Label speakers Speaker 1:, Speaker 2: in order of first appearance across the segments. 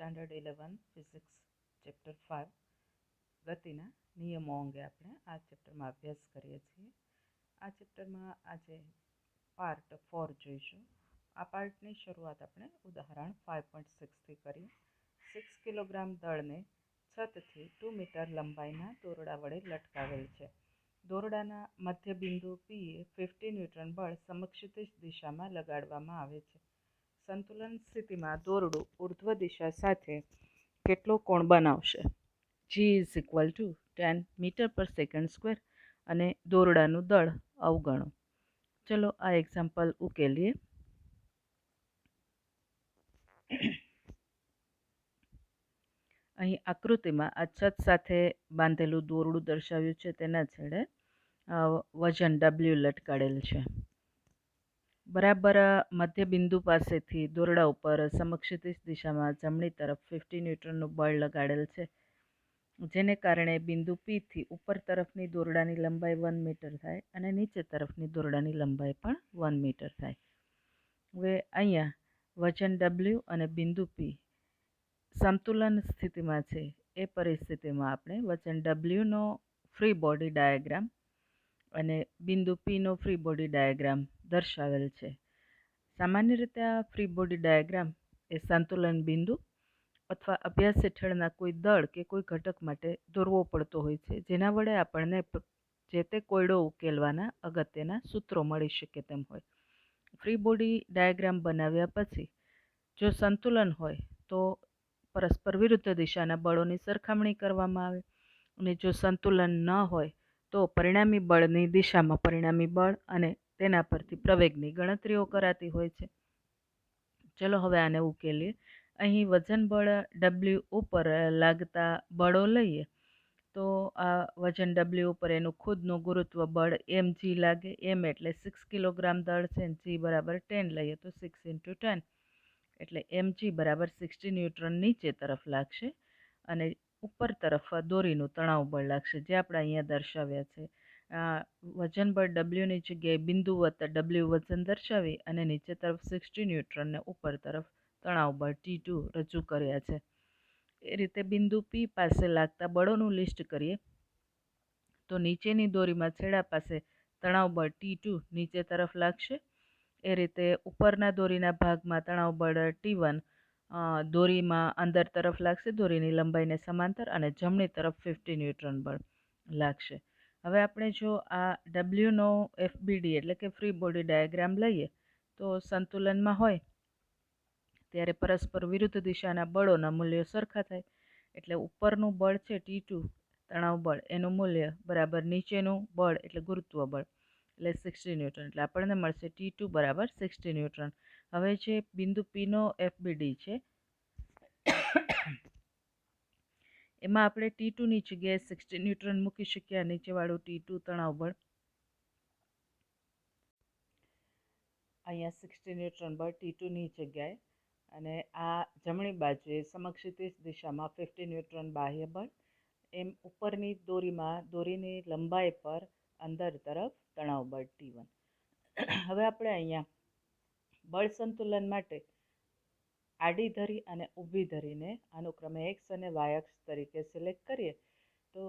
Speaker 1: Standard 11 physics chapter 5 ગતિના નિયમો અંગે આપણે આ ચેપ્ટરમાં અભ્યાસ કરીએ છીએ. આ ચેપ્ટરમાં આજે પાર્ટ 4 જોઈશું. આ પાર્ટની શરૂઆત આપણે ઉદાહરણ 5.6થી કરીએ. 6 કિલોગ્રામ દળને છતથી 2 મીટર લંબાઈના દોરડા વડે લટકાવેલ છે. દોરડાના મધ્ય બિંદુ P એ 50 ન્યૂટન બળ સમક્ષિતિજ દિશામાં લગાડવામાં આવે છે. સંતુલન સ્થિતિમાં દોરડું ઉર્ધ્વ દિશા સાથે કેટલો કોણ બનાવશે? G is equal to 10 metre per second square અને દોરડાનું દળ અવગણો. ચલો આ એક્ઝામ્પલ ઉકેલીએ. અહીં આકૃતિમાં આ છત સાથે બાંધેલું દોરડું દર્શાવ્યું છે. તેના છેડે વજન W લટકાડેલ છે. બરાબર મધ્ય બિંદુ પાસેથી દોરડા ઉપર સમક્ષિતિજ દિશામાં જમણી તરફ 50 ન્યૂટનનું બળ લગાડેલ છે, જેને કારણે બિંદુ P થી ઉપર તરફની દોરડાની લંબાઈ 1 મીટર થાય અને નીચે તરફની દોરડાની લંબાઈ પણ 1 મીટર થાય. હવે અહીંયા વજન W અને બિંદુ P સમતુલન સ્થિતિમાં છે. એ પરિસ્થિતિમાં આપણે વજન Wનો ફ્રી બોડી ડાયાગ્રામ અને બિંદુ Pનો ફ્રી બોડી ડાયાગ્રામ દર્શાવેલ છે. સામાન્ય રીતે આ ફ્રી બોડી ડાયાગ્રામ એ સંતુલન બિંદુ અથવા અભ્યાસ હેઠળના કોઈ દળ કે કોઈ ઘટક માટે દોરવો પડતો હોય છે, જેના વડે આપણને જે તે કોયડો ઉકેલવાના અગત્યના સૂત્રો મળી શકે તેમ હોય. ફ્રી બોડી ડાયાગ્રામ બનાવ્યા પછી જો સંતુલન હોય તો પરસ્પર વિરુદ્ધ દિશાના બળોની સરખામણી કરવામાં આવે અને જો સંતુલન ન હોય તો પરિણામી બળની દિશામાં પરિણામી બળ અને તેના પરથી પ્રવેગની ગણતરીઓ કરાતી હોય છે. ચલો હવે આને ઉકેલીએ. અહીં વજન બળ W ઉપર લાગતા બળો લઈએ તો આ વજન W ઉપર એનું ખુદનું ગુરુત્વ બળ mg લાગે. m એટલે 6 કિલોગ્રામ દળ છે. g બરાબર 10 લઈએ તો 6 × 10 એટલે mg બરાબર 60 ન્યૂટન નીચે તરફ લાગશે અને ઉપર તરફ દોરીનું તણાવ બળ લાગશે, જે આપણે અહીંયા દર્શાવ્યા છે. વજન બળ Wની જગ્યાએ બિંદુ વત્તા W વજન દર્શાવી અને નીચે તરફ 60 ન્યૂટનને ઉપર તરફ તણાવ બળ T2 રજૂ કર્યા છે. એ રીતે બિંદુ P પાસે લાગતા બળોનું લિસ્ટ કરીએ તો નીચેની દોરીમાં છેડા પાસે તણાવ બળ T2 નીચે તરફ લાગશે. એ રીતે ઉપરના દોરીના ભાગમાં તણાવ બળ T1 દોરીમાં અંદર તરફ લાગશે, દોરીની લંબાઈને સમાંતર, અને જમણી તરફ 50 ન્યૂટન બળ લાગશે. હવે આપણે જો આ Wનો FBD એટલે કે ફ્રી બોડી ડાયાગ્રામ લઈએ તો સંતુલનમાં હોય ત્યારે પરસ્પર વિરુદ્ધ દિશાના બળોના મૂલ્યો સરખા થાય. એટલે ઉપરનું બળ છે T2 તણાવ બળ, એનું મૂલ્ય બરાબર નીચેનું બળ એટલે ગુરુત્વ બળ એટલે 60 ન્યૂટન. એટલે આપણને મળશે T2 બરાબર 60 ન્યૂટન. હવે જે બિંદુ Pનો FBD છે એમાં આપણે T2ની જગ્યાએ 60 ન્યૂટન મૂકી શકીએ. નીચેવાળું T2 તણાવ બળ, અહીંયા 60 ન્યૂટન બળ T2ની જગ્યાએ, અને આ જમણી બાજુએ સમક્ષિતિજ દિશામાં 50 ન્યૂટન બાહ્ય બળ. એમ ઉપરની દોરીમાં દોરીની લંબાઈ પર અંદર તરફ તણાવ બળ T1. હવે આપણે અહીંયા બળ સંતુલન માટે આડી ધરી અને ઊભી ધરીને અનુક્રમે x અને y અક્ષ તરીકે સિલેક્ટ કરીએ તો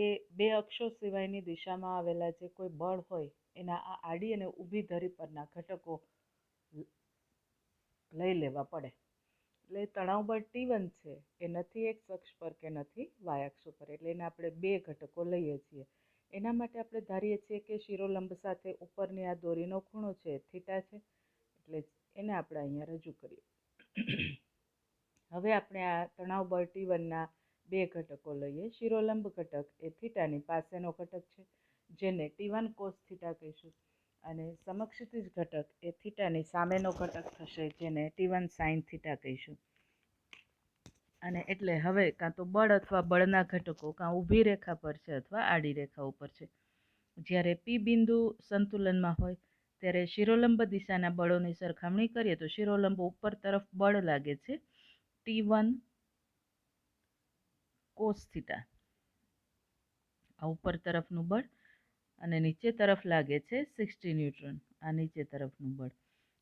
Speaker 1: એ બે અક્ષો સિવાયની દિશામાં આવેલા જે કોઈ બળ હોય એના આ આડી અને ઊભી ધરી પરના ઘટકો લઈ લેવા પડે. એટલે તણાવ બળ T1 છે એ નથી x અક્ષ પર કે નથી y અક્ષ ઉપર, એટલે એના આપણે બે ઘટકો લઈએ છીએ. એના માટે આપણે ધારીએ છીએ કે શિરોલંબ સાથે ઉપરની આ દોરીનો ખૂણો છે થીટા છે, એટલે એને આપણે અહીંયા રજૂ કરીએ. હવે આપણે આ તણાવ બળ T1ના બે ઘટકો લઈએ. શિરોલંબ ઘટક એ થીટાની પાસેનો ઘટક છે, જેને T1 cos થીટા કહીશું, અને સમક્ષિતિજ ઘટક એ થીટાની સામેનો ઘટક થશે, જેને T1 sin થીટા કહીશું. અને એટલે હવે કાં તો બળ અથવા બળના ઘટકો કાં ઊભી રેખા પર છે અથવા આડી રેખા ઉપર છે. જ્યારે P બિંદુ સંતુલનમાં હોય ત્યારે શિરોલંબ દિશાના બળોની સરખામણી કરીએ તો શિરોલંબ ઉપર તરફ બળ લાગે છે T1 cos થીટા, આ ઉપર તરફનું બળ, અને નીચે તરફ લાગે છે 60 ન્યૂટન, આ નીચે તરફનું બળ.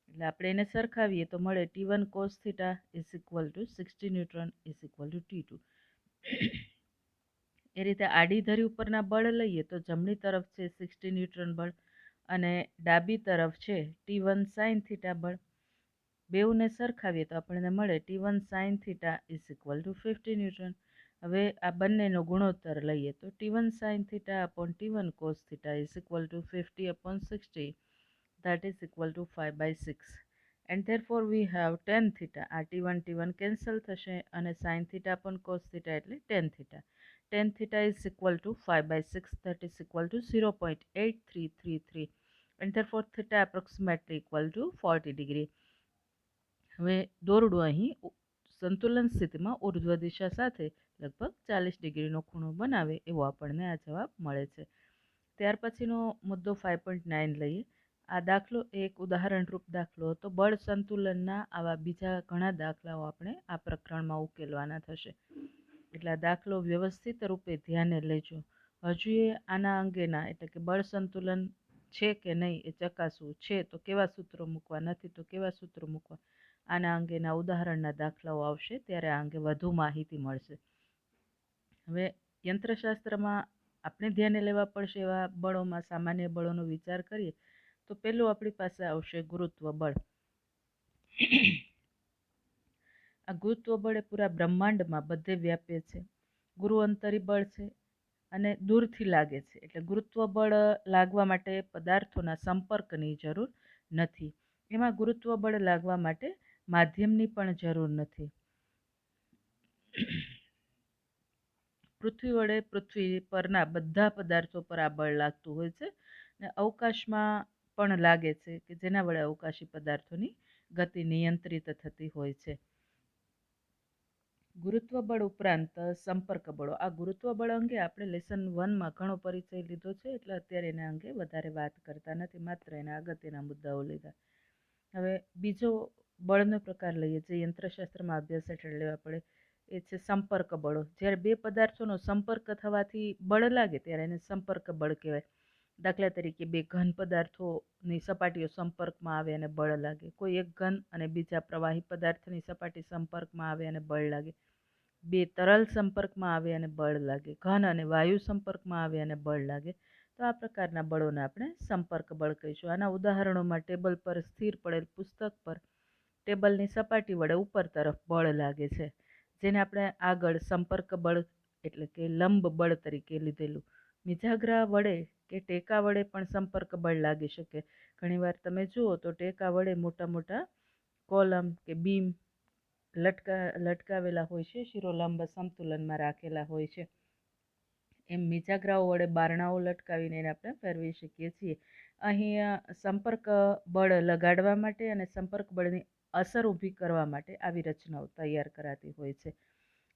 Speaker 1: એટલે આપણે એને સરખાવીએ તો મળે T1 cos theta is equal two 60 newton is equal two T2. એ રીતે આડી ધરી ઉપરના બળ લઈએ તો જમણી તરફ છે 60 ન્યૂટન બળ અને ડાબી તરફ છે T1 sin થીટા બળ. બેઉને સરખાવીએ તો આપણને મળે T1 sin theta is equal two 50 newton. હવે આ બંનેનો ગુણોત્તર લઈએ તો T1 sin theta upon T1 cos theta is equal two 50 upon 60, that is equal to 5/6. And therefore we have tan theta. આ T1 કેન્સલ થશે અને sin theta upon cos theta એટલે tan theta. Tan theta is equal to 5/6, that is equal to 0.8333. And therefore theta approximately equal to 40 degree. હવે દોરડું અહીં સંતુલન સ્થિતિમાં ઉર્ધ્વ દિશા સાથે લગભગ 40 ડિગ્રીનો ખૂણો બનાવે એવો આપણને આ જવાબ મળે છે. ત્યાર પછીનો મુદ્દો 5.9 લઈએ. આ દાખલો એક ઉદાહરણરૂપ દાખલો હતો. બળ સંતુલનના આવા બીજા ઘણા દાખલાઓ આપણે આ પ્રકરણમાં ઉકેલવાના થશે, એટલે આ દાખલો વ્યવસ્થિત રૂપે ધ્યાને લેજો. હજુ એ આના અંગેના એટલે કે બળ સંતુલન છે કે નહીં એ ચકાસવું છે તો કેવા સૂત્રો મૂકવા, નથી તો કેવા સૂત્રો મૂકવા, આના અંગેના ઉદાહરણના દાખલાઓ આવશે ત્યારે આ અંગે વધુ માહિતી મળશે. હવે યંત્રશાસ્ત્રમાં આપણે ધ્યાને લેવા પડશે એવા બળોમાં સામાન્ય બળોનો વિચાર કરીએ તો પહેલું આપણી પાસે આવશે ગુરુત્વ બળ. આ ગુરુત્વ બળ એ પૂરા બ્રહ્માંડમાં બધે વ્યાપ્ય છે. ગુરુઅંતરી બળ છે અને દૂરથી લાગે છે, એટલે ગુરુત્વ બળ લાગવા માટે પદાર્થોના સંપર્કની જરૂર નથી. એમાં ગુરુત્વ બળ લાગવા માટે માધ્યમની પણ જરૂર નથી. પૃથ્વી વડે પૃથ્વી પરના બધા પદાર્થો પર આ બળ લાગતું હોય છે અને અવકાશમાં પણ લાગે છે કે જેના વડે અવકાશી પદાર્થોની ગતિ નિયંત્રિત થતી હોય છે. ગુરુત્વ બળ ઉપરાંત સંપર્ક બળો. આ ગુરુત્વ બળ અંગે આપણે લેસન 1માં ઘણો પરિચય લીધો છે, એટલે અત્યારે એના અંગે વધારે વાત કરતા નથી, માત્ર એના અગત્યના મુદ્દાઓ લીધા. હવે બીજો બળનો પ્રકાર લઈએ જે યંત્રશાસ્ત્રમાં અભ્યાસ હેઠળ લેવા પડે, એ છે સંપર્ક બળો. જ્યારે બે પદાર્થોનો સંપર્ક થવાથી બળ લાગે ત્યારે એને સંપર્ક બળ કહેવાય. દાખલા તરીકે બે ઘન પદાર્થોની સપાટીઓ સંપર્કમાં આવે અને બળ લાગે. કોઈ એક ઘન અને બીજા પ્રવાહી પદાર્થની સપાટી સંપર્કમાં આવે અને બળ લાગે. બે તરલ સંપર્કમાં આવે અને બળ લાગે. ઘન અને વાયુ સંપર્કમાં આવે અને બળ લાગે. તો આ પ્રકારના બળોને આપણે સંપર્ક બળ કહીશું. આના ઉદાહરણોમાં ટેબલ પર સ્થિર પડેલ પુસ્તક પર ટેબલની સપાટી વડે ઉપર તરફ બળ લાગે છે, જેને આપણે આગળ સંપર્ક બળ એટલે કે લંબ બળ તરીકે લીધેલું. મિજાગ્રા વડે કે ટેકા વડે પણ સંપર્ક બળ લાગી શકે. ઘણીવાર તમે જુઓ તો ટેકા વડે મોટા મોટા કોલમ કે બીમ લટકાવેલા હોય છે, શિરોલંબ સમતુલનમાં રાખેલા હોય છે. એમ મિજાગ્રાઓ વડે બારણાઓ લટકાવીને એને આપણે ફેરવી શકીએ છીએ. અહીં સંપર્ક બળ લગાડવા માટે અને સંપર્ક બળની અસર ઊભી કરવા માટે આવી રચનાઓ તૈયાર કરાતી હોય છે.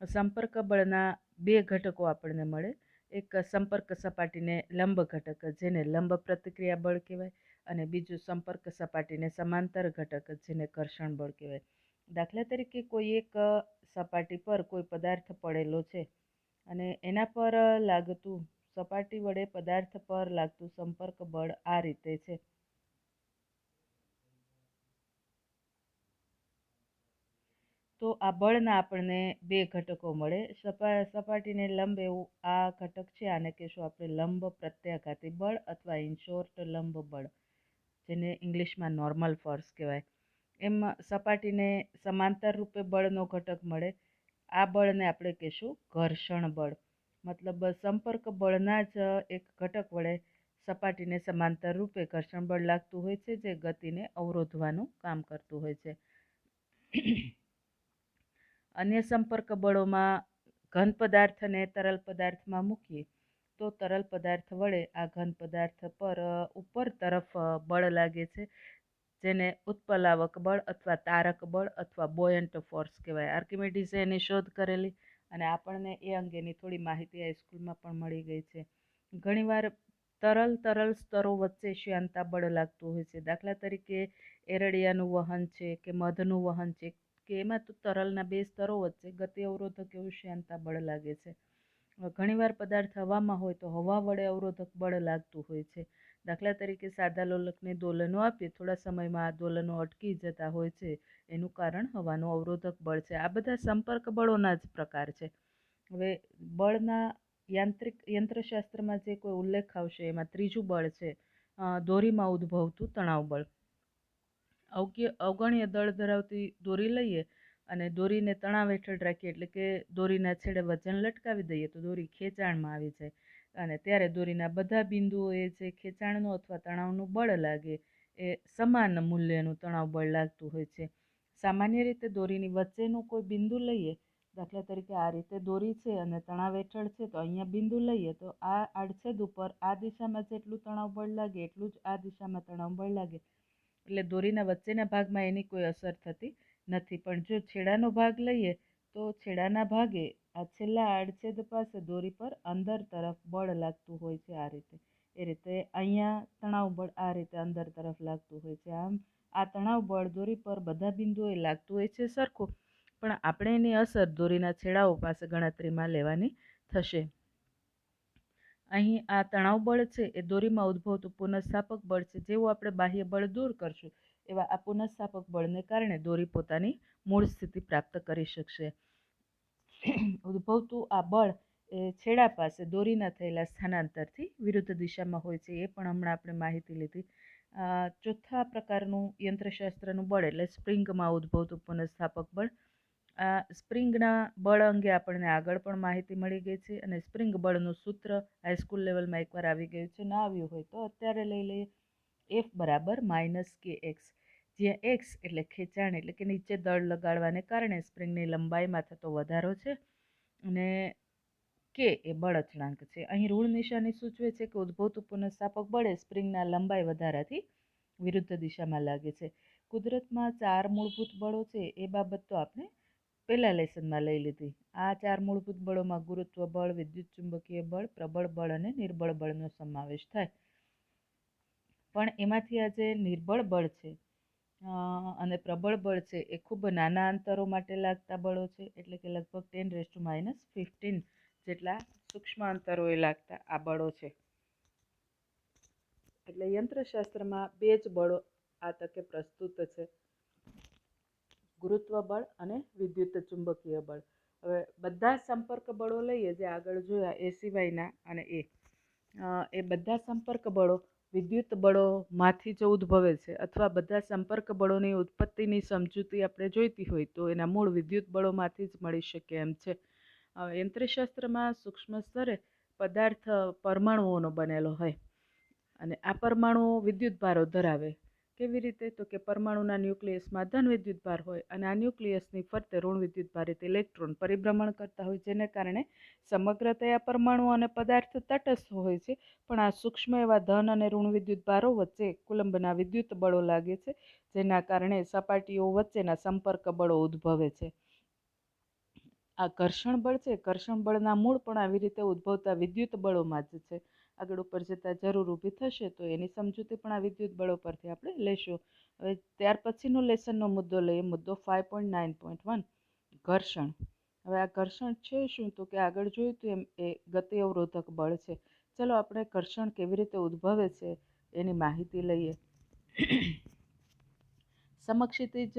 Speaker 1: સંપર્ક બળના બે ઘટકો આપણને મળે. એક સંપર્ક સપાટીને લંબ ઘટક જેને લંબ પ્રતિક્રિયા બળ કહેવાય, અને બીજું સંપર્ક સપાટીને સમાંતર ઘટક જેને ઘર્ષણ બળ કહેવાય. દાખલા તરીકે કોઈ એક સપાટી પર કોઈ પદાર્થ પડેલો છે અને એના પર લાગતું સપાટી વડે પદાર્થ પર લાગતું સંપર્ક બળ આ રીતે છે. તો આ બળના આપણને બે ઘટકો મળે. સપાટીને લંબ એવું આ ઘટક છે, આને કહેશું આપણે લંબ પ્રત્યાઘાતી બળ અથવા ઇન શોર્ટ લંબ બળ, જેને ઇંગ્લિશમાં નોર્મલ ફોર્સ કહેવાય. એમ સપાટીને સમાંતર રૂપે બળનો ઘટક મળે. આ બળને આપણે કહેશું ઘર્ષણ બળ. મતલબ સંપર્ક બળના જ એક ઘટક વડે સપાટીને સમાંતર રૂપે ઘર્ષણ બળ લાગતું હોય છે, જે ગતિને અવરોધવાનું કામ કરતું હોય છે. અન્ય સંપર્ક બળોમાં ઘન પદાર્થને તરલ પદાર્થમાં મૂકીએ તો તરલ પદાર્થ વડે આ ઘન પદાર્થ પર ઉપર તરફ બળ લાગે છે, જેને ઉત્પ્લાવક બળ અથવા તારક બળ અથવા બોયન્ટ ફોર્સ કહેવાય. આર્કિમિડીઝે એની શોધ કરેલી અને આપણને એ અંગેની થોડી માહિતી હાઈસ્કૂલમાં પણ મળી ગઈ છે. ઘણીવાર તરલ સ્તરો વચ્ચે શ્યાનતા બળ લાગતું હોય છે. દાખલા તરીકે એરડિયાનું વહન છે કે મધનું વહન છે કે એમાં તો તરલના બે સ્તરો વચ્ચે ગતિ અવરોધક એવું શ્યાનતા બળ લાગે છે. ઘણીવાર પદાર્થ હવામાં હોય તો હવા વડે અવરોધક બળ લાગતું હોય છે. દાખલા તરીકે સાદા લોલકને દોલનો આપીએ, થોડા સમયમાં આ દોલનો અટકી જતા હોય છે. એનું કારણ હવાનું અવરોધક બળ છે. આ બધા સંપર્ક બળોના જ પ્રકાર છે. હવે બળના યંત્રશાસ્ત્રમાં જે કોઈ ઉલ્લેખ આવશે એમાં ત્રીજું બળ છે દોરીમાં ઉદ્ભવતું તણાવ બળ. અવગણ્ય દળ ધરાવતી દોરી લઈએ અને દોરીને તણાવ હેઠળ રાખીએ, એટલે કે દોરીના છેડે વજન લટકાવી દઈએ તો દોરી ખેંચાણમાં આવી જાય, અને ત્યારે દોરીના બધા બિંદુઓએ જે ખેંચાણનું અથવા તણાવનું બળ લાગે એ સમાન મૂલ્યનું તણાવ બળ લાગતું હોય છે. સામાન્ય રીતે દોરીની વચ્ચેનું કોઈ બિંદુ લઈએ, દાખલા તરીકે આ રીતે દોરી છે અને તણાવ હેઠળ છે, તો અહીંયા બિંદુ લઈએ તો આ આડછેદ ઉપર આ દિશામાં જેટલું તણાવ બળ લાગે એટલું જ આ દિશામાં તણાવ બળ લાગે, એટલે દોરીના વચ્ચેના ભાગમાં એની કોઈ અસર થતી નથી. પણ જો છેડાનો ભાગ લઈએ તો છેડાના ભાગે આ છેલ્લા આડછેદ પાસે દોરી પર અંદર તરફ બળ લાગતું હોય છે. આ રીતે એ રીતે અહીંયા તણાવ બળ આ રીતે અંદર તરફ લાગતું હોય છે. આમ આ તણાવ બળ દોરી પર બધા બિંદુએ લાગતું હોય છે સરખું, પણ આપણે એની અસર દોરીના છેડાઓ પાસે ગણતરીમાં લેવાની થશે. અહીં આ તણાવ બળ છે એ દોરીમાં ઉદ્ભવતું પુનઃસ્થાપક બળ છે. જેવું આપણે બાહ્ય બળ દૂર કરશું એવા આ પુનઃસ્થાપક બળને કારણે દોરી પોતાની મૂળ સ્થિતિ પ્રાપ્ત કરી શકશે. ઉદ્ભવતું આ બળ એ છેડા પાસે દોરીના થયેલા સ્થાનાંતરથી વિરુદ્ધ દિશામાં હોય છે. એ પણ હમણાં આપણે માહિતી લીધી. ચોથા પ્રકારનું યંત્રશાસ્ત્રનું બળ એટલે સ્પ્રિંગમાં ઉદ્ભવતું પુનઃસ્થાપક બળ. આ સ્પ્રિંગના બળ અંગે આપણને આગળ પણ માહિતી મળી ગઈ છે, અને સ્પ્રિંગ બળનું સૂત્ર હાઈસ્કૂલ લેવલમાં એકવાર આવી ગયું છે. ના આવ્યું હોય તો અત્યારે લઈ લઈએ. F બરાબર -kx, જ્યાં x એટલે ખેંચાણ એટલે કે નીચે દળ લગાડવાને કારણે સ્પ્રિંગની લંબાઈમાં થતો વધારો છે, અને k એ બળ અચળાંક છે. અહીં ઋણ નિશાની સૂચવે છે કે ઉદ્ભવતું પુનઃસ્થાપક બળ એ સ્પ્રિંગના લંબાઈ વધારાથી વિરુદ્ધ દિશામાં લાગે છે. કુદરતમાં 4 મૂળભૂત બળો છે એ બાબત તો આપણે પહેલા લેસનમાં લઈ લીધી. આ 4 મૂળભૂત બળોમાં ગુરુત્વ બળ, વિદ્યુત ચુંબકીય બળ, પ્રબળ બળ અને નિર્બળ બળનો સમાવેશ થાય. પણ એમાંથી આ જે નિર્બળ બળ છે અને પ્રબળ બળ છે એ ખૂબ નાના અંતરો માટે લાગતા બળો છે, એટલે કે લગભગ 10⁻15 જેટલા સૂક્ષ્મ અંતરોએ લાગતા આ બળો છે. એટલે યંત્રશાસ્ત્રમાં 2 જ બળો આ તકે પ્રસ્તુત છે, ગુરુત્વ બળ અને વિદ્યુત ચુંબકીય બળ. હવે બધા સંપર્ક બળો લઈએ જે આગળ જોયા એ સિવાયના, અને એ બધા સંપર્ક બળો વિદ્યુત બળોમાંથી જ ઉદ્ભવે છે, અથવા બધા સંપર્ક બળોની ઉત્પત્તિની સમજૂતી આપણે જોઈતી હોય તો એના મૂળ વિદ્યુત બળોમાંથી જ મળી શકે એમ છે. યંત્રશાસ્ત્રમાં સૂક્ષ્મ સ્તરે પદાર્થ પરમાણુઓનો બનેલો હોય, અને આ પરમાણુઓ વિદ્યુત ભારો ધરાવે. કેવી રીતે? તો કે પરમાણુના ન્યુક્લિયસમાં ધન વિદ્યુત ભાર હોય, અને આ ન્યુક્લિયસની ફરતે ઋણ વિદ્યુત ભારિત ઇલેક્ટ્રોન પરિભ્રમણ કરતા હોય, જેને કારણે સમગ્રતયા પરમાણુ અને પદાર્થ તટસ્થ હોય છે, પણ આ સૂક્ષ્મ એવા ધન અને ઋણ વિદ્યુત ભારો વચ્ચે કુલંબના વિદ્યુત બળો લાગે છે, જેના કારણે સપાટીઓ વચ્ચેના સંપર્ક બળો ઉદ્ભવે છે. આ ઘર્ષણ બળ છે, ઘર્ષણ બળના મૂળ પણ આવી રીતે ઉદ્ભવતા વિદ્યુત બળોમાં જ છે. આગળ ઉપર જતાં જરૂર ઊભી થશે તો એની સમજૂતી પણ આ વિદ્યુત બળો પરથી આપણે લેશું. હવે ત્યાર પછીનો લેસનનો મુદ્દો લઈએ, મુદ્દો 5.9.1 ઘર્ષણ. હવે આ ઘર્ષણ છે શું? તો કે આગળ જોયું હતું એમ એ ગતિ અવરોધક બળ છે. ચલો આપણે ઘર્ષણ કેવી રીતે ઉદ્ભવે છે એની માહિતી લઈએ. સમક્ષિતિજ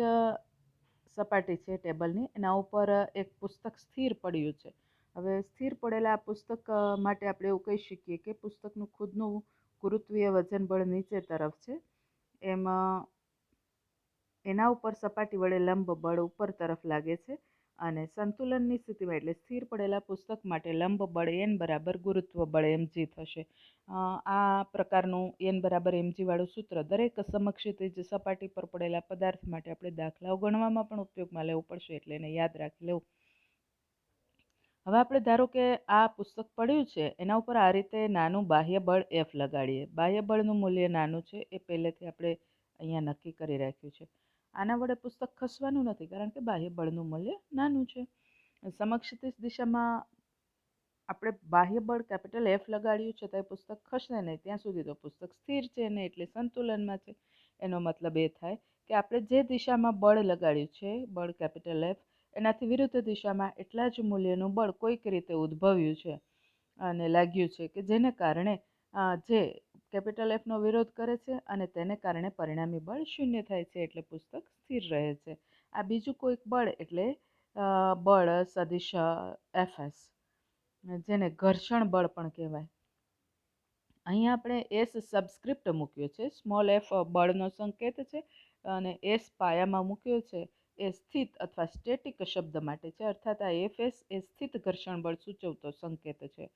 Speaker 1: સપાટી છે ટેબલની, એના ઉપર એક પુસ્તક સ્થિર પડ્યું છે. હવે સ્થિર પડેલા આ પુસ્તક માટે આપણે એવું કહી શકીએ કે પુસ્તકનું ખુદનું ગુરુત્વીય વજન બળ નીચે તરફ છે, એમાં એના ઉપર સપાટી વડે લંબ બળ ઉપર તરફ લાગે છે, અને સંતુલનની સ્થિતિમાં એટલે સ્થિર પડેલા પુસ્તક માટે લંબ બળ n બરાબર ગુરુત્વ બળ mg થશે. આ પ્રકારનું n બરાબર mg વાળું સૂત્ર દરેક સમક્ષિતિજ સપાટી પર પડેલા પદાર્થ માટે આપણે દાખલાઓ ગણવામાં પણ ઉપયોગમાં લેવું પડશે, એટલે એને યાદ રાખી લેવું. હવે આપણે ધારો કે આ પુસ્તક પડ્યું છે, એના ઉપર આ રીતે નાનું બાહ્ય બળ F લગાડીએ. બાહ્ય બળનું મૂલ્ય નાનું છે એ પહેલેથી આપણે અહીંયા નક્કી કરી રાખ્યું છે. આના વડે પુસ્તક ખસવાનું નથી, કારણ કે બાહ્ય બળનું મૂલ્ય નાનું છે. સમક્ષિતિજ દિશામાં આપણે બાહ્ય બળ કેપિટલ F લગાડ્યું છે તો એ પુસ્તક ખસશે નહીં, ત્યાં સુધી તો પુસ્તક સ્થિર છે ને, એટલે સંતુલનમાં છે. એનો મતલબ એ થાય કે આપણે જે દિશામાં બળ લગાડ્યું છે, બળ કેપિટલ F, એનાથી વિરુદ્ધ દિશામાં એટલા જ મૂલ્યનું બળ કોઈક રીતે ઉદ્ભવ્યું છે અને લાગ્યું છે, કે જેને કારણે જે કેપિટલ એફનો વિરોધ કરે છે અને તેને કારણે પરિણામી બળ શૂન્ય થાય છે, એટલે પુસ્તક સ્થિર રહે છે. આ બીજું કોઈક બળ એટલે બળ સદિશ એફએસ, જેને ઘર્ષણ બળ પણ કહેવાય. અહીંયા આપણે એસ સબસ્ક્રિપ્ટ મૂક્યો છે, સ્મોલ એફ બળનો સંકેત છે અને એસ પાયામાં મૂક્યો છે. એ સ્થિત અથવા સ્ટેટિક શબ્દ માટે છે, અર્થાત આ એફએસ એ સ્થિત ઘર્ષણ બળ સૂચવતો સંકેત છે.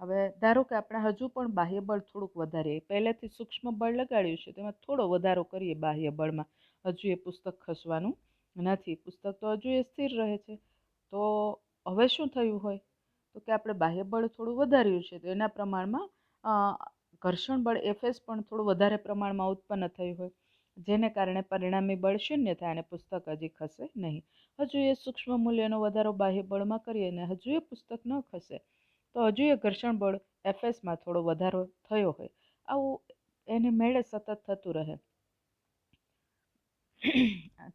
Speaker 1: હવે ધારો કે આપણે હજુ પણ બાહ્ય બળ થોડુંક વધારીએ, પહેલેથી સૂક્ષ્મ બળ લગાડ્યું છે તેમાં થોડો વધારો કરીએ બાહ્ય બળમાં, હજુ એ પુસ્તક ખસવાનું નથી, પુસ્તક તો હજુ એ સ્થિર રહે છે. તો હવે શું થયું હોય, તો કે આપણે બાહ્ય બળ થોડું વધાર્યું છે, તો એના પ્રમાણમાં ઘર્ષણ બળ એફએસ પણ થોડું વધારે પ્રમાણમાં ઉત્પન્ન થયું હોય, જેને કારણે પરિણામી બળ શૂન્ય થાય અને પુસ્તક હજી ખસે નહીં. હજુ એ સૂક્ષ્મ મૂલ્યનો વધારો બાહ્ય બળમાં કરીએ અને હજુ એ પુસ્તક ન ખસે, તો હજુ એ ઘર્ષણ બળ એફએસમાં થોડો વધારો થયો હોય. આવું એને મેળે સતત થતું રહે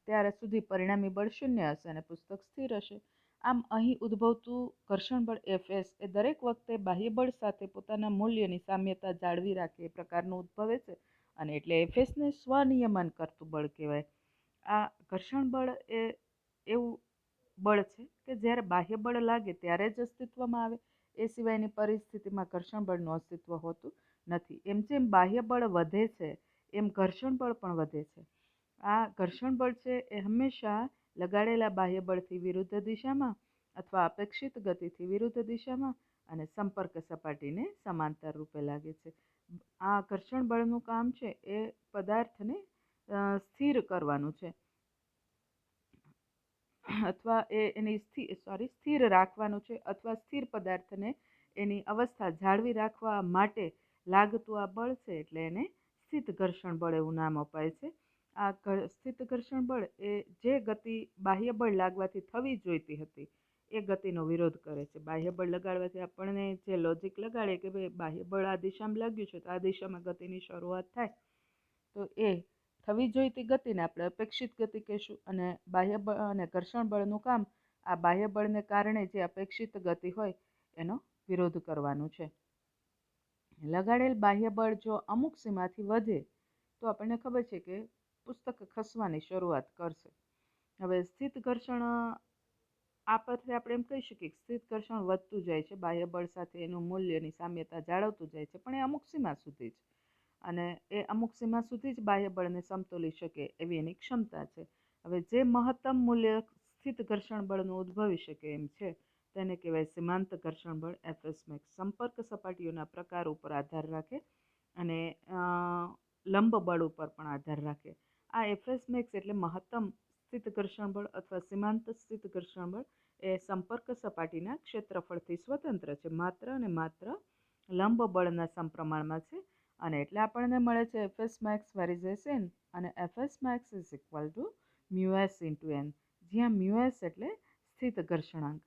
Speaker 1: ત્યારે સુધી પરિણામી બળ શૂન્ય હશે અને પુસ્તક સ્થિર હશે. આમ અહીં ઉદ્ભવતું ઘર્ષણ બળ એફએસ એ દરેક વખતે બાહ્ય બળ સાથે પોતાના મૂલ્યની સામ્યતા જાળવી રાખે એ પ્રકારનું ઉદ્ભવે છે, અને એટલે એફએસને સ્વનિયમન કરતું બળ કહેવાય. આ ઘર્ષણ બળ એ એવું બળ છે કે જ્યારે બાહ્ય બળ લાગે ત્યારે જ અસ્તિત્વમાં આવે, એ સિવાયની પરિસ્થિતિમાં ઘર્ષણ બળનું અસ્તિત્વ હોતું નથી. એમ જેમ બાહ્ય બળ વધે છે એમ ઘર્ષણ બળ પણ વધે છે. આ ઘર્ષણ બળ છે એ હંમેશા લગાડેલા બાહ્ય બળથી વિરુદ્ધ દિશામાં અથવા અપેક્ષિત ગતિથી વિરુદ્ધ દિશામાં અને સંપર્ક સપાટીને સમાંતર રૂપે લાગે છે. આ ઘર્ષણ બળનું કામ છે એ પદાર્થને સ્થિર કરવાનું છે, અથવા એની સ્થિર રાખવાનું છે, અથવા સ્થિર પદાર્થને એની અવસ્થા જાળવી રાખવા માટે લાગતું આ બળ છે, એટલે એને સ્થિત ઘર્ષણ બળ એવું નામ અપાય છે. આ સ્થિત ઘર્ષણ બળ એ જે ગતિ બાહ્ય બળ લાગવાથી થવી જોઈતી હતી એ ગતિનો વિરોધ કરે છે. બાહ્ય બળ લગાડવાથી આપણને જે લોજિક લગાડે કે ભાઈ બાહ્ય બળ આ દિશામાં લાગ્યું છે તો આ દિશામાં ગતિની શરૂઆત થાય, તો એ થવી જોઈતી ગતિને આપણે અપેક્ષિત ગતિ કહીશું, અને બાહ્ય બળ અને ઘર્ષણ બળનું કામ આ બાહ્ય બળને કારણે જે અપેક્ષિત ગતિ હોય એનો વિરોધ કરવાનું છે. લગાડેલ બાહ્ય બળ જો અમુક સીમાથી વધે તો આપણને ખબર છે કે પુસ્તક ખસવાની શરૂઆત કરશે. હવે સ્થિત ઘર્ષણ આ પરથી આપણે એમ કહી શકીએ કે સ્થિત ઘર્ષણ વધતું જાય છે, બાહ્ય બળ સાથે એનું મૂલ્યની સામ્યતા જાળવતું જાય છે, પણ એ અમુક સીમા સુધી જ, અને એ અમુક સીમા સુધી જ બાહ્ય બળને સમતોલી શકે એવી એની ક્ષમતા છે. હવે જે મહત્તમ મૂલ્ય સ્થિત ઘર્ષણ બળનું ઉદ્ભવી શકે એમ છે તેને કહેવાય સીમાંત ઘર્ષણ બળ એફએસ મેક્સ. સંપર્ક સપાટીઓના પ્રકાર ઉપર આધાર રાખે અને લંબ બળ ઉપર પણ આધાર રાખે. આ એફએસ મેક્સ એટલે મહત્તમ સ્થિત ઘર્ષણ બળ અથવા સીમાંત સ્થિત ઘર્ષણ બળ એ સંપર્ક સપાટીના ક્ષેત્રફળથી સ્વતંત્ર છે, માત્ર અને માત્ર લંબ બળના સમપ્રમાણમાં છે, અને એટલે આપણને મળે છે એફએસ મેક્સ વેરીઝેસ એન, અને FS max is equal to mu s into N, જ્યાં મ્યુએસ એટલે સ્થિત ઘર્ષણાંક.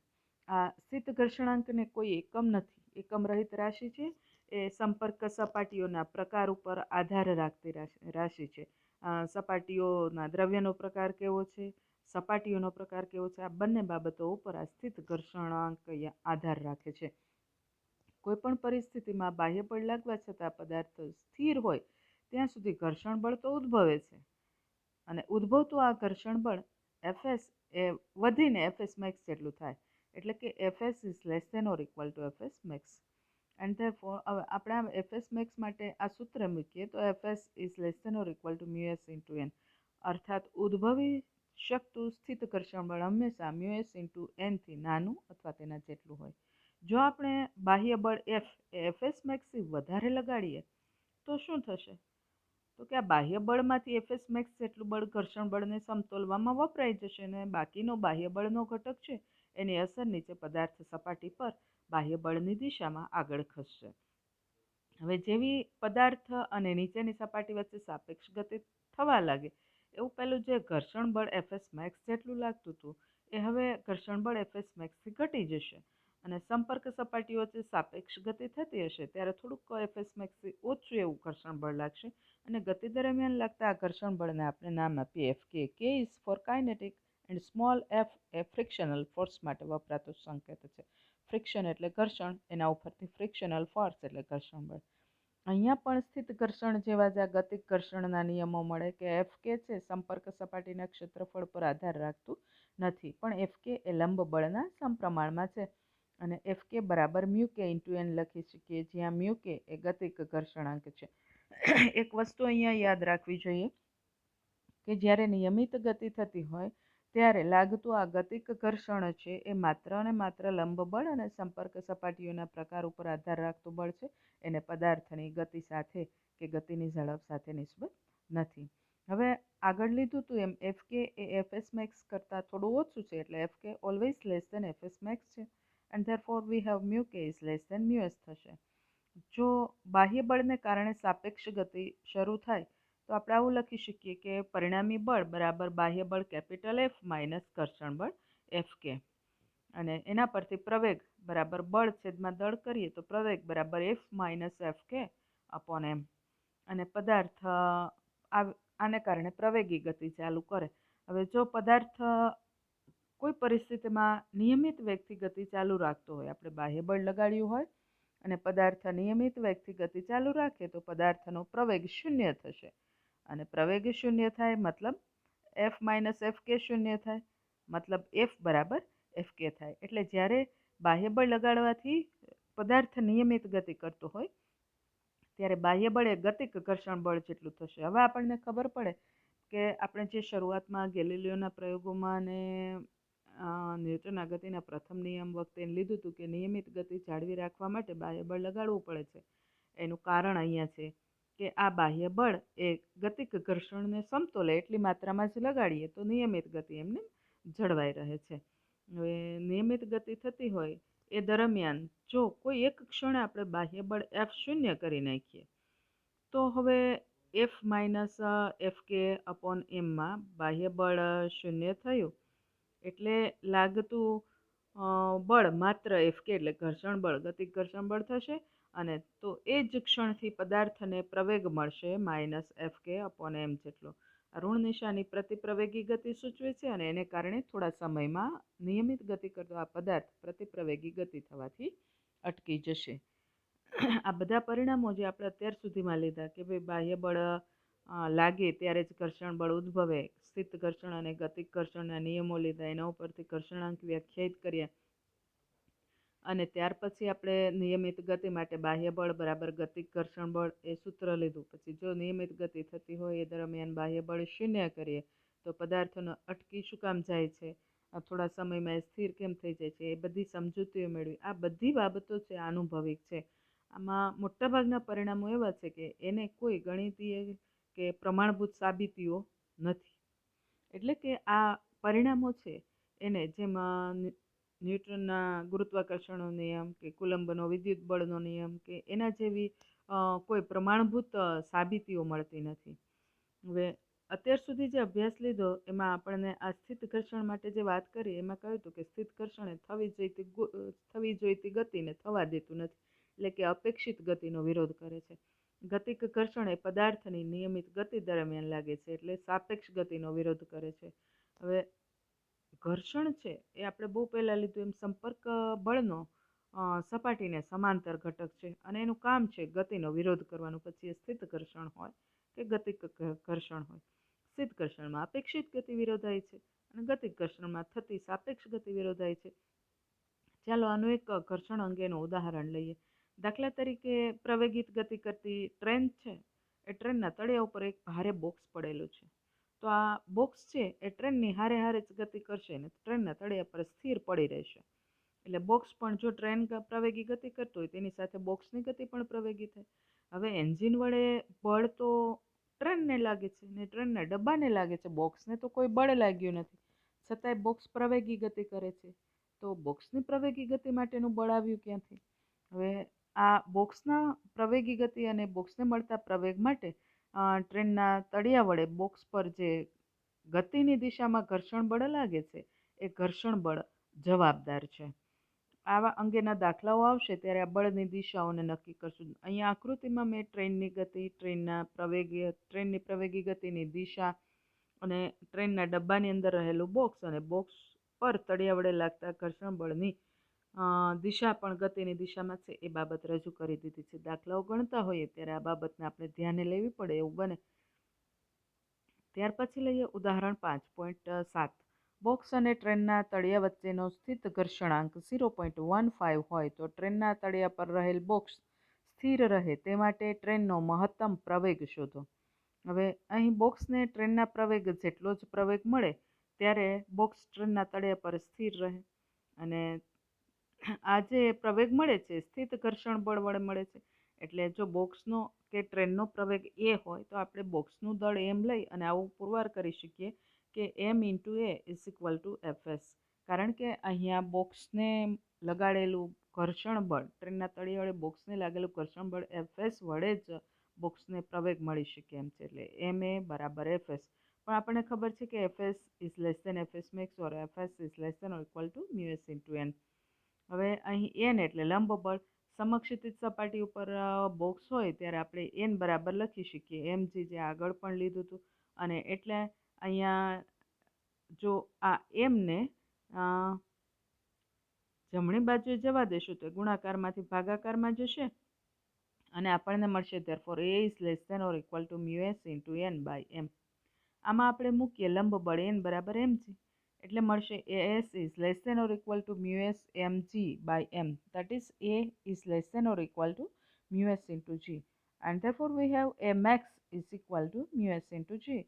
Speaker 1: આ સ્થિત ઘર્ષણાંકને કોઈ એકમ નથી, એકમ રહિત રાશિ છે. એ સંપર્ક સપાટીઓના પ્રકાર ઉપર આધાર રાખતી રાશિ છે. સપાટીઓના દ્રવ્યનો પ્રકાર કેવો છે, સપાટીઓનો પ્રકાર કેવો છે, આ બંને બાબતો ઉપર આ સ્થિત ઘર્ષણાંક આધાર રાખે છે. કોઈપણ પરિસ્થિતિમાં બાહ્ય બળ લાગવા છતાં પદાર્થ સ્થિર હોય ત્યાં સુધી ઘર્ષણ બળ તો ઉદ્ભવે છે, અને ઉદ્ભવતું આ ઘર્ષણ બળ એફએસ એ વધીને એફએસ મેક્સ જેટલું થાય, એટલે કે FS is less than or equal to FS max. And therefore હવે આપણે આ એફએસ મેક્સ માટે આ સૂત્ર મૂકીએ તો FS is less than or equal to mu s into N, અર્થાત ઉદ્ભવી શકતું સ્થિત ઘર્ષણ બળ હંમેશા મ્યુએસ ઇન્ટુ એનથી નાનું અથવા તેના જેટલું હોય. જો આપણે બાહ્ય બળ એફ એ એફએસ મેક્સથી વધારે લગાડીએ તો શું થશે, તો કે આ બાહ્ય બળમાંથી એફએસ મેક્સ જેટલું બળ ઘર્ષણ બળને સમતોલવામાં વપરાઈ જશે, અને બાકીનો બાહ્ય બળનો ઘટક છે એની અસર નીચે પદાર્થ સપાટી પર બાહ્ય બળની દિશામાં આગળ ખસશે. હવે જેવી પદાર્થ અને નીચેની સપાટી વચ્ચે સાપેક્ષ ગતિ થવા લાગે એવું પેલું જે ઘર્ષણ બળ એફએસ મેક્સ જેટલું લાગતું હતું એ હવે ઘર્ષણ બળ એફએસ મેક્સથી ઘટી જશે, અને સંપર્ક સપાટીઓ વચ્ચે સાપેક્ષ ગતિ થતી હશે ત્યારે થોડુંક એફએસ મેક્સથી ઓછું એવું ઘર્ષણ બળ લાગશે, અને ગતિ દરમિયાન લાગતા આ ઘર્ષણ બળને આપણે નામ આપીએ એફ કે. કે is four kinetic and small F A frictional force માટે વપરાતો સંકેત છે. ફ્રિક્શન એટલે ઘર્ષણ, એના ઉપરથી ફ્રિક્શનલ ફોર્સ એટલે ઘર્ષણ બળ. અહીંયા પણ સ્થિત ઘર્ષણ જેવા જ આ ગતિક ઘર્ષણના નિયમો મળે કે એફ કે છે સંપર્ક સપાટીના ક્ષેત્રફળ પર આધાર રાખતું નથી, પણ એફ કે એ લંબ બળના સમપ્રમાણમાં છે અને એફ કે બરાબર મ્યુ કે ઇન્ટુ એન લખી શકીએ, જ્યાં મ્યુ કે એ ગતિક ઘર્ષણાંક છે. એક વસ્તુ અહીંયા યાદ રાખવી જોઈએ કે જ્યારે નિયમિત ગતિ થતી હોય ત્યારે લાગતું આ ગતિક ઘર્ષણ છે એ માત્ર અને માત્ર લંબ બળ અને સંપર્ક સપાટીઓના પ્રકાર ઉપર આધાર રાખતું બળ છે, એને પદાર્થની ગતિ સાથે કે ગતિની ઝડપ સાથે નિસ્બત નથી. હવે આગળ લીધું હતું એમ એફ કે એ એફએસ મેક્સ કરતાં થોડું ઓછું છે, એટલે F K always less than FS max છે and therefore we have mu K is less than mu S થશે. જો બાહ્ય બળને કારણે સાપેક્ષ ગતિ શરૂ થાય તો આપણે આવું લખી શકીએ કે પરિણામી બળ બરાબર બાહ્ય બળ કેપિટલ એફ માઇનસ ઘર્ષણ બળ એફ કે, અને એના પરથી પ્રવેગ બરાબર બળ છેદમાં દળ કરીએ તો પ્રવેગ બરાબર એફ માઇનસ એફ કે અપોન એમ, અને પદાર્થ આને કારણે પ્રવેગી ગતિ ચાલુ કરે. હવે જો પદાર્થ કોઈ પરિસ્થિતિમાં નિયમિત વેગથી ગતિ ચાલુ રાખતો હોય, આપણે બાહ્ય બળ લગાડ્યું હોય અને પદાર્થ નિયમિત વેગથી ગતિ ચાલુ રાખે તો પદાર્થનો પ્રવેગ શૂન્ય થશે, અને પ્રવેગ શૂન્ય થાય મતલબ એફ માઇનસ એફ કે શૂન્ય થાય, મતલબ એફ બરાબર એફ કે થાય. એટલે જ્યારે બાહ્ય બળ લગાડવાથી પદાર્થ નિયમિત ગતિ કરતો હોય ત્યારે બાહ્ય બળ એ ગતિક ઘર્ષણ બળ જેટલું થશે. હવે આપણને ખબર પડે કે આપણે જે શરૂઆતમાં ગેલિલિયોના પ્રયોગોમાં અને ન્યૂટનના ગતિના પ્રથમ નિયમ વખતે લીધું હતું કે નિયમિત ગતિ જાળવી રાખવા માટે બાહ્ય બળ લગાડવું પડે છે. એનું કારણ અહીંયા છે કે આ બાહ્ય બળ એ ગતિક ઘર્ષણને સમતોલે એટલી માત્રામાં જ લગાડીએ તો નિયમિત ગતિ એમને જળવાઈ રહે છે. હવે નિયમિત ગતિ થતી હોય એ દરમિયાન જો કોઈ એક ક્ષણે આપણે બાહ્ય બળ એફ શૂન્ય કરી નાખીએ તો હવે એફ માઇનસ એફ કે અપોન એમમાં બાહ્ય બળ શૂન્ય થયું એટલે લાગતું બળ માત્ર એફ કે એટલે ઘર્ષણ બળ ગતિક ઘર્ષણ બળ થશે, અને તો એ જ ક્ષણથી પદાર્થને પ્રવેગ મળશે માઇનસ એફ કે અપોન એમ જેટલો. ઋણ નિશાની પ્રતિપ્રવેગી ગતિ સૂચવે છે અને એને કારણે થોડા સમયમાં નિયમિત ગતિ કરતો આ પદાર્થ પ્રતિપ્રવેગી ગતિ થવાથી અટકી જશે. આ બધા પરિણામો જે આપણે અત્યાર સુધીમાં લીધા કે ભાઈ બાહ્ય બળ લાગે ત્યારે જ ઘર્ષણ બળ ઉદ્ભવે, સ્થિત ઘર્ષણ અને ગતિક ઘર્ષણના નિયમો લીધા, એના ઉપરથી ઘર્ષણાંક વ્યાખ્યાયિત કર્યા, અને ત્યાર પછી આપણે નિયમિત ગતિ માટે બાહ્ય બળ બરાબર ગતિક ઘર્ષણ બળ એ સૂત્ર લીધું. પછી જો નિયમિત ગતિ થતી હોય એ દરમિયાન બાહ્ય બળ શૂન્ય કરીએ તો પદાર્થનો અટકી શું કામ જાય છે, થોડા સમયમાં એ સ્થિર કેમ થઈ જાય છે, એ બધી સમજૂતીઓ મેળવી. આ બધી બાબતો છે આનુભવિક છે. આમાં મોટાભાગના પરિણામો એવા છે કે એને કોઈ ગણિતીય કે પ્રમાણભૂત સાબિતીઓ નથી. એટલે કે આ પરિણામો છે એને જેમાં ન્યૂટનના ગુરુત્વાકર્ષણનો નિયમ કે કુલંબનો વિદ્યુત બળનો નિયમ કે એના જેવી કોઈ પ્રમાણભૂત સાબિતીઓ મળતી નથી. હવે અત્યાર સુધી જે અભ્યાસ લીધો એમાં આપણને આ સ્થિત ઘર્ષણ માટે જે વાત કરી એમાં કહ્યું હતું કે સ્થિત ઘર્ષણ એ થવી જોઈતી ગતિને થવા દેતું નથી, એટલે કે અપેક્ષિત ગતિનો વિરોધ કરે છે. ગતિક ઘર્ષણ એ પદાર્થની નિયમિત ગતિ દરમિયાન લાગે છે, એટલે સાપેક્ષ ગતિનો વિરોધ કરે છે. હવે ઘર્ષણ છે એ આપણે બહુ પહેલાં લીધું એમ સંપર્ક બળનો સપાટીને સમાંતર ઘટક છે અને એનું કામ છે ગતિનો વિરોધ કરવાનું. પછી એ સ્થિત ઘર્ષણ હોય કે ગતિક ઘર્ષણ હોય. સ્થિત ઘર્ષણમાં અપેક્ષિત ગતિ વિરોધાય છે અને ગતિક ઘર્ષણમાં થતી સાપેક્ષ ગતિ વિરોધાય છે. ચાલો આનું એક ઘર્ષણ અંગેનું ઉદાહરણ લઈએ. દાખલા તરીકે પ્રવેગિત ગતિ કરતી ટ્રેન છે, એ ટ્રેનના તળિયા ઉપર એક ભારે બોક્સ પડેલું છે. તો આ બોક્સ છે એ ટ્રેનની હારે હારે જ ગતિ કરશે ને ટ્રેનના તળિયા પર સ્થિર પડી રહેશે. એટલે બોક્સ પણ જો ટ્રેન પ્રવેગી ગતિ કરતો હોય તેની સાથે બોક્સની ગતિ પણ પ્રવેગી થાય. હવે એન્જિન વડે બળ તો ટ્રેનને લાગે છે ને ટ્રેનના ડબ્બાને લાગે છે, બોક્સને તો કોઈ બળ લાગ્યું નથી, છતાંય બોક્સ પ્રવેગી ગતિ કરે છે. તો બોક્સની પ્રવેગી ગતિ માટેનું બળ આવ્યું ક્યાંથી? હવે આ બોક્સના પ્રવેગી ગતિ અને બોક્સને મળતા પ્રવેગ માટે ટ્રેનના તળિયા વડે બોક્સ પર જે ગતિની દિશામાં ઘર્ષણ બળ લાગે છે એ ઘર્ષણ બળ જવાબદાર છે. આવા અંગેના દાખલાઓ આવશે ત્યારે આ બળની દિશાઓને નક્કી કરશું. અહીંયા આકૃતિમાં મેં ટ્રેનની ગતિ, ટ્રેનની પ્રવેગી ગતિની દિશા અને ટ્રેનના ડબ્બાની અંદર રહેલું બોક્સ અને બોક્સ પર તળિયા વડે લાગતા ઘર્ષણ બળની દિશા પણ ગતિની દિશામાં છે એ બાબત રજૂ કરી દીધી છે. દાખલાઓ ગણતા હોઈએ ત્યારે આ બાબતને આપણે ધ્યાને લેવી પડે એવું બને. ત્યાર પછી લઈએ ઉદાહરણ 5.7. બોક્સ અને ટ્રેનના તળિયા વચ્ચેનો સ્થિત ઘર્ષણાંક 0.15 હોય તો ટ્રેનના તળિયા પર રહેલ બોક્સ સ્થિર રહે તે માટે ટ્રેનનો મહત્તમ પ્રવેગ શોધો. હવે અહીં બોક્સને ટ્રેનના પ્રવેગ જેટલો જ પ્રવેગ મળે ત્યારે બોક્સ ટ્રેનના તળિયા પર સ્થિર રહે, અને આ જે પ્રવેગ મળે છે સ્થિત ઘર્ષણ બળ વડે મળે છે. એટલે જો બોક્સનો કે ટ્રેનનો પ્રવેગ એ હોય તો આપણે બોક્સનું દળ એમ લઈ અને આવું પુરવાર કરી શકીએ કે m into A is equal to FS. કારણ કે અહીંયા બોક્સને લગાડેલું ઘર્ષણ બળ, ટ્રેનના તળિયા વડે બોક્સને લાગેલું ઘર્ષણ બળ એફએસ વડે જ બોક્સને પ્રવેગ મળી શકે એમ છે. એટલે એમ એ બરાબર એફએસ. પણ આપણને ખબર છે કે FS is less than FS max or FS is less than or equal to mu S into N. હવે અહીં એન એટલે લંબ બળ. સમક્ષિતિજ સપાટી ઉપર બોક્સ હોય ત્યારે આપણે એન બરાબર લખી શકીએ એમ જે આગળ પણ લીધું હતું. અને એટલે અહીંયા જો આ એમને જમણી બાજુએ જવા દેશું તો ગુણાકારમાંથી ભાગાકારમાં જશે અને આપણને મળશે therefore a is less than or equal to mu s into n by m. આમાં આપણે મૂકીએ લંબ બળ n બરાબર mg, એટલે મળશે as is less than or equal to mu s mg by m, that is a is less than or equal to mu s into g, and therefore we have a max is equal to mu s into g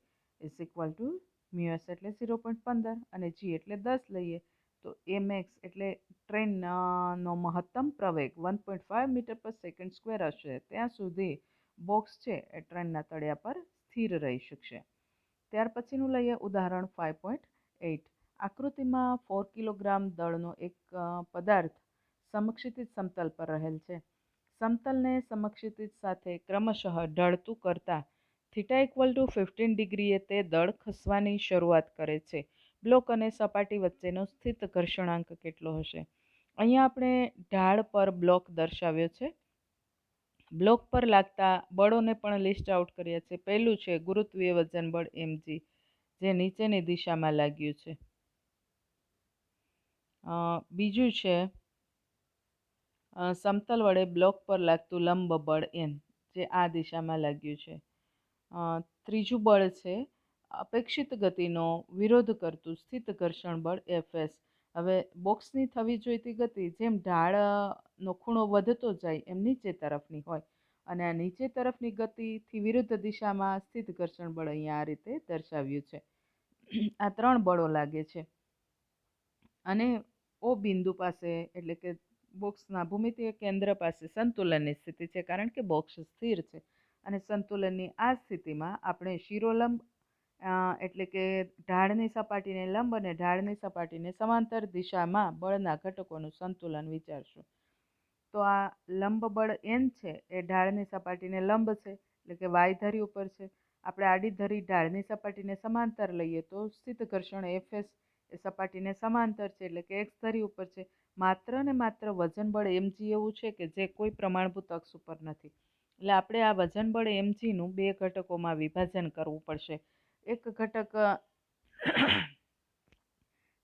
Speaker 1: is equal to mu s એટલે 0.15 અને g એટલે 10 લઈએ તો a max એટલે ટ્રેનનો મહત્તમ પ્રવેગ 1.5 metre per second square હશે ત્યાં સુધી બોક્સ છે એ ટ્રેનના તળિયા પર સ્થિર રહી શકશે. ત્યાર પછીનું લઈએ ઉદાહરણ 5.8. આકૃતિમાં 4 કિલોગ્રામ દળનો એક પદાર્થ સમક્ષિતિજ સમતલ પર રહેલ છે. સમતલને સમક્ષિતિજ સાથે ક્રમશઃ ઢળતું કરતા થીટા ઇક્વલ ટુ 15 ડિગ્રીએ તે દળ ખસવાની શરૂઆત કરે છે. બ્લોક અને સપાટી વચ્ચેનો સ્થિત ઘર્ષણાંક કેટલો હશે? અહીંયા આપણે ઢાળ પર બ્લોક દર્શાવ્યો છે. બ્લોક પર લાગતા બળોને પણ લિસ્ટ આઉટ કર્યા છે. પહેલું છે ગુરુત્વીય વજન બળ mg, જે નીચેની દિશામાં લાગ્યું છે. બીજું છે સમતલ વડે બ્લોક પર લાગતું લંબ બળ n, જે આ દિશામાં લાગ્યું છે. ત્રીજું બળ છે અપેક્ષિત ગતિનો વિરોધ કરતું સ્થિત ઘર્ષણ બળ fs. હવે બોક્સની થવી જોઈતી ગતિ જેમ ઢાળનો ખૂણો વધતો જાય એમ નીચે તરફની હોય, અને આ નીચે તરફની ગતિથી વિરુદ્ધ દિશામાં સ્થિત ઘર્ષણ બળ અહીંયા આ રીતે દર્શાવ્યું છે. આ 3 બળો લાગે છે અને ઓ બિંદુ પાસે એટલે કે બોક્સના ભૂમિતિય કેન્દ્ર પાસે સંતુલનની સ્થિતિ છે, કારણ કે બોક્સ સ્થિર છે. અને સંતુલનની આ સ્થિતિમાં આપણે શિરોલંબ એટલે કે ઢાળની સપાટીને લંબ અને ઢાળની સપાટીને સમાંતર દિશામાં બળના ઘટકોનું સંતુલન વિચારશું. તો આ લંબ બળ n છે એ ઢાળની સપાટીને લંબ છે, એટલે કે વાય ધરી ઉપર છે. આપણે આડી ધરી ઢાળની સપાટીને સમાંતર લઈએ તો સ્થિત ઘર્ષણ fs એ સપાટીને સમાંતર છે, એટલે કે એક્સ ધરી ઉપર છે. માત્ર ને માત્ર વજન બળ mg એવું છે કે જે કોઈ પ્રમાણભૂત અક્ષ ઉપર નથી. એટલે આપણે આ વજન બળ mgનું 2 ઘટકોમાં વિભાજન કરવું પડશે. એક ઘટક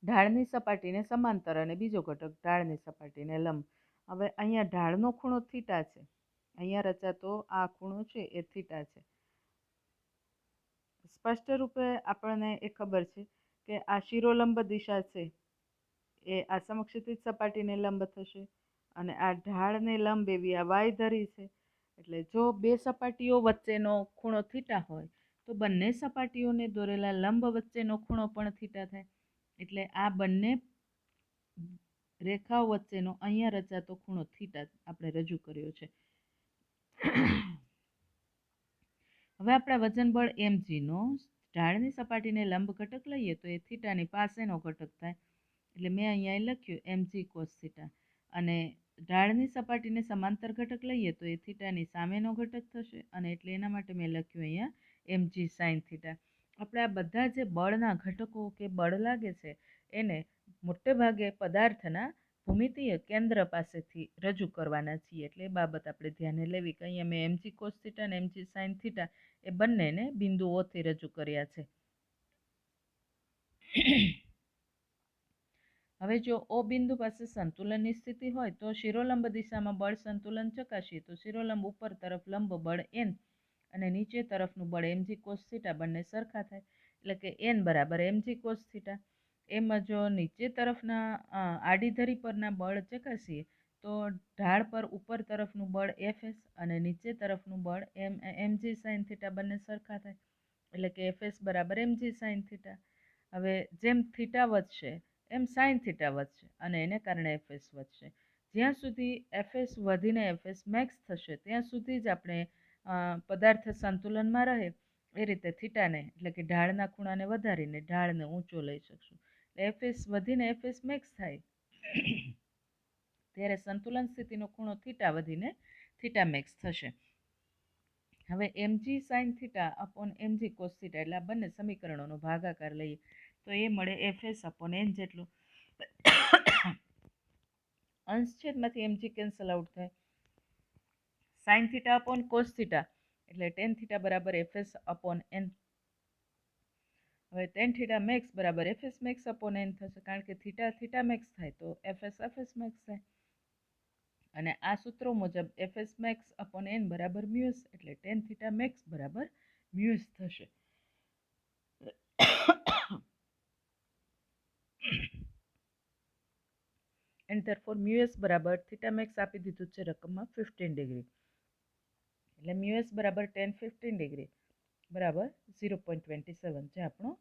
Speaker 1: ઢાળની સપાટીને સમાંતર અને બીજો ઘટક ઢાળની સપાટીને લંબ. હવે અહીંયા ઢાળનો ખૂણો થીટા છે, અહીંયા રચાતો આ ખૂણો છે એ થીટા છે. સ્પષ્ટ રૂપે આપણને એ ખબર છે કે આ શિરોલંબ દિશા છે એ આ સમક્ષિતિજ સપાટીને લંબ થશે, અને આ ઢાળને લંબ એવી આ વાય ધરી છે. એટલે જો બે સપાટીઓ વચ્ચેનો ખૂણો થીટા હોય તો બંને સપાટીઓને દોરેલા લંબ વચ્ચેનો ખૂણો પણ થીટા થાય. એટલે આ બંને રેખાઓ વચ્ચેનો અહીંયા રચાતો ખૂણો થીટા આપણે રજૂ કર્યો છે. હવે આપણા વજન બળ mgનો ઢાળની સપાટીને લંબ ઘટક લઈએ તો એ થીટાની પાસેનો ઘટક થાય. એટલે મેં અહીંયા લખ્યું mg cos થીટા, અને ઢાળની સપાટીને સમાંતર ઘટક લઈએ તો એ થીટાની સામેનો ઘટક થશે, અને એટલે એના માટે મેં લખ્યું અહીંયા mg sin થીટા. આપણે આ બધા જે બળના ઘટકો કે બળ લાગે છે એને મોટે ભાગે પદાર્થના ભૂમિતિય કેન્દ્ર પાસેથી રજૂ કરવાના છીએ. એટલે એ બાબત આપણે ધ્યાને લેવી કે અહીંયા મેં mg cos થીટા અને mg sin થીટા એ બંનેને બિંદુઓથી રજૂ કર્યા છે. હવે જો ઓ બિંદુ પાસે સંતુલનની સ્થિતિ હોય તો શિરોલંબ દિશામાં બળ સંતુલન ચકાસીએ તો શિરોલંબ ઉપર તરફ લંબ બળ n અને નીચે તરફનું બળ mg cos થીટા બંને સરખા થાય, એટલે કે n બરાબર mg cos થીટા. એમાં જો નીચે તરફના આડી ધરી પરના બળ ચકાસીએ તો ઢાળ પર ઉપર તરફનું બળ fs અને નીચે તરફનું બળ mg sin થીટા બંને સરખા થાય, એટલે કે fs બરાબર mg sin થીટા. હવે જેમ થીટા વધશે એમ સાઇન થીટા વધશે અને એને કારણે fs વધશે. જ્યાં સુધી fs વધીને fs મેક્સ થશે ત્યાં સુધી જ આપણે પદાર્થ સંતુલનમાં રહે એ રીતે થીટાને એટલે કે ઢાળના ખૂણાને વધારીને ઢાળને ઊંચો લઈ શકશું. fs વધીને fs મેક્સ થાય ત્યારે સંતુલન સ્થિતિનો ખૂણો થીટા વધીને થીટા મેક્સ થશે. હવે mg sin theta upon mg cos theta એટલે આ બંને સમીકરણોનો ભાગાકાર લઈએ તો એ મળે fs અપોન n જેટલું. અંશ છેદમાંથી mg કેન્સલ આઉટ થાય. sin theta upon cos theta એટલે tan થીટા બરાબર fs અપોન n. હવે tan થીટા મેક્સ બરાબર fs મેક્સ અપોન n થશે, કારણ કે થીટા થીટા મેક્સ થાય તો fs fs મેક્સ થાય. અને આ સૂત્રો મુજબ fs મેક્સ અપોન n બરાબર મ્યુએસ એટલે tan થીટા મેક્સ બરાબર મ્યુએસ થશે. એન્ડ ધેરફોર મ્યુએસ બરાબર થીટા મેક્સ આપી દીધું છે રકમમાં 15 ડિગ્રી, એટલે મ્યુએસ બરાબર tan 15 ડિગ્રી બરાબર 0.27 જે આપણો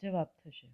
Speaker 1: જવાબ થશે.